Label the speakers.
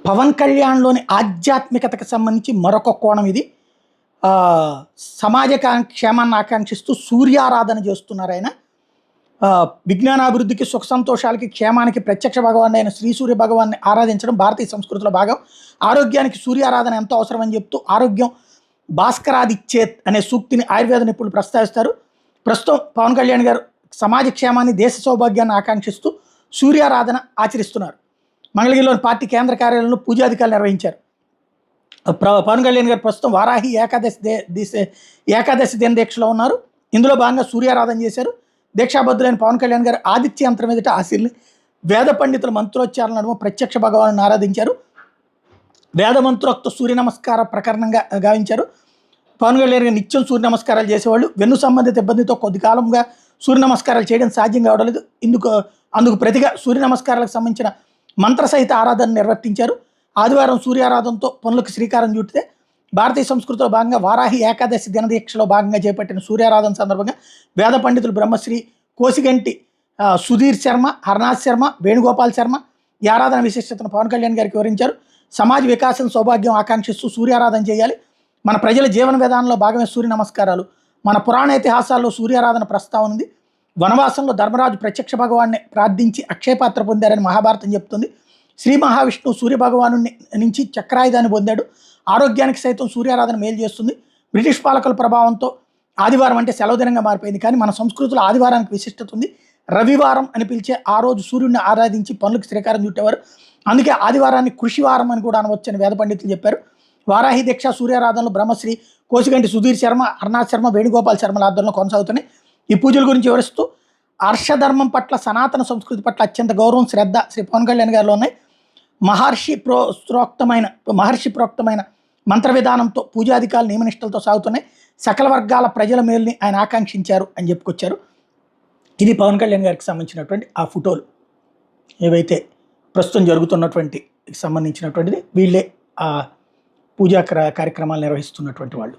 Speaker 1: పవన్ కళ్యాణ్లోని ఆధ్యాత్మికతకు సంబంధించి మరొక కోణం ఇది. సమాజ క్షేమాన్ని ఆకాంక్షిస్తూ సూర్యారాధన చేస్తున్నారు ఆయన. విజ్ఞానాభివృద్ధికి, సుఖ సంతోషాలకి, క్షేమానికి ప్రత్యక్ష భగవాన్ అయిన శ్రీ సూర్య భగవాన్ని ఆరాధించడం భారతీయ సంస్కృతిలో భాగం. ఆరోగ్యానికి సూర్యారాధన ఎంతో అవసరమని చెప్తూ ఆరోగ్యం భాస్కరాదిచ్చేత్ అనే సూక్తిని ఆయుర్వేద నిపుణులు ప్రస్తావిస్తారు. ప్రస్తుతం పవన్ కళ్యాణ్ గారు సమాజ క్షేమాన్ని, దేశ సౌభాగ్యాన్ని ఆకాంక్షిస్తూ సూర్యారాధన ఆచరిస్తున్నారు. మంగళగిరిలోని పార్టీ కేంద్ర కార్యాలయంలో పూజాధికారులు నిర్వహించారు. పవన్ కళ్యాణ్ గారు ప్రస్తుతం వారాహి ఏకాదశి దిన దీక్షలో ఉన్నారు. ఇందులో భాగంగా సూర్యారాధన చేశారు. దీక్షాబద్ధులైన పవన్ కళ్యాణ్ గారు ఆదిత్య యంత్రం ఎదుట ఆశీర్ని వేద పండితుల మంత్రోచ్చారణ నడుమ ప్రత్యక్ష భగవాను ఆరాధించారు. వేద మంత్రోక్త సూర్య నమస్కార ప్రకరణంగా గావించారు. పవన్ కళ్యాణ్ గారు నిత్యం సూర్య నమస్కారాలు చేసేవాళ్ళు. వెన్ను సంబంధిత ఇబ్బందితో కొద్ది కాలంగా సూర్య నమస్కారాలు చేయడం సాధ్యం కావడం లేదు. అందుకు ప్రతిగా సూర్య నమస్కారాలకు సంబంధించిన మంత్రసహిత ఆరాధన నిర్వర్తించారు. ఆదివారం సూర్యారాధనతో పనులకు శ్రీకారం చుట్టితే భారతీయ సంస్కృతిలో భాగంగా వారాహి ఏకాదశి దినదీక్షలో భాగంగా చేపట్టిన సూర్యారాధన సందర్భంగా వేద పండితులు బ్రహ్మశ్రీ కోసిగంటి సుధీర్ శర్మ, హర్నాథ్ శర్మ, వేణుగోపాల్ శర్మ ఈ ఆరాధన విశిష్టతను పవన్ కళ్యాణ్ గారికి వివరించారు. సమాజ వికాసం, సౌభాగ్యం ఆకాంక్షిస్తూ సూర్యారాధన చేయాలి. మన ప్రజల జీవన విధానంలో భాగమే సూర్య నమస్కారాలు. మన పురాణ ఇతిహాసాల్లో సూర్యారాధన ప్రస్తావన ఉంది. వనవాసంలో ధర్మరాజు ప్రత్యక్ష భగవాన్ని ప్రార్థించి అక్షయపాత్ర పొందారని మహాభారతం చెప్తుంది. శ్రీ మహావిష్ణువు సూర్య భగవాను నుంచి చక్రాయుధాన్ని పొందాడు. ఆరోగ్యానికి సైతం సూర్యారాధన మేలు చేస్తుంది. బ్రిటిష్ పాలకుల ప్రభావంతో ఆదివారం అంటే సెలవు దినంగా మారిపోయింది. కానీ మన సంస్కృతిలో ఆదివారానికి విశిష్టత ఉంది. రవివారం అని పిలిచే ఆ రోజు సూర్యుడిని ఆరాధించి పనులకు శ్రీకారం చుట్టేవారు. అందుకే ఆదివారాన్ని కృషివారం అని కూడా అనవచ్చని వేద పండితులు చెప్పారు. వారాహి దీక్ష సూర్యారాధనలు బ్రహ్మశ్రీ కోసిగంటి సుధీర్ శర్మ, హర్నాథ్ శర్మ, వేణుగోపాల్ శర్మల ఆధ్వర్యంలో కొనసాగుతున్నాయి. ఈ పూజల గురించి వివరిస్తూ హర్షధర్మం పట్ల, సనాతన సంస్కృతి పట్ల అత్యంత గౌరవం, శ్రద్ధ శ్రీ పవన్ కళ్యాణ్ గారిలో ఉన్నాయి. మహర్షి ప్రోక్తమైన మంత్ర విధానంతో పూజాధికారులు నియమనిష్టలతో సాగుతున్నాయి. సకల వర్గాల ప్రజల మేలుని ఆయన ఆకాంక్షించారు అని చెప్పుకొచ్చారు. ఇది పవన్ కళ్యాణ్ గారికి సంబంధించినటువంటి ఆ ఫోటోలు ఏవైతే ప్రస్తుతం జరుగుతున్నటువంటి సంబంధించినటువంటిది. వీళ్ళే ఆ పూజా కార్యక్రమాలు నిర్వహిస్తున్నటువంటి వాళ్ళు.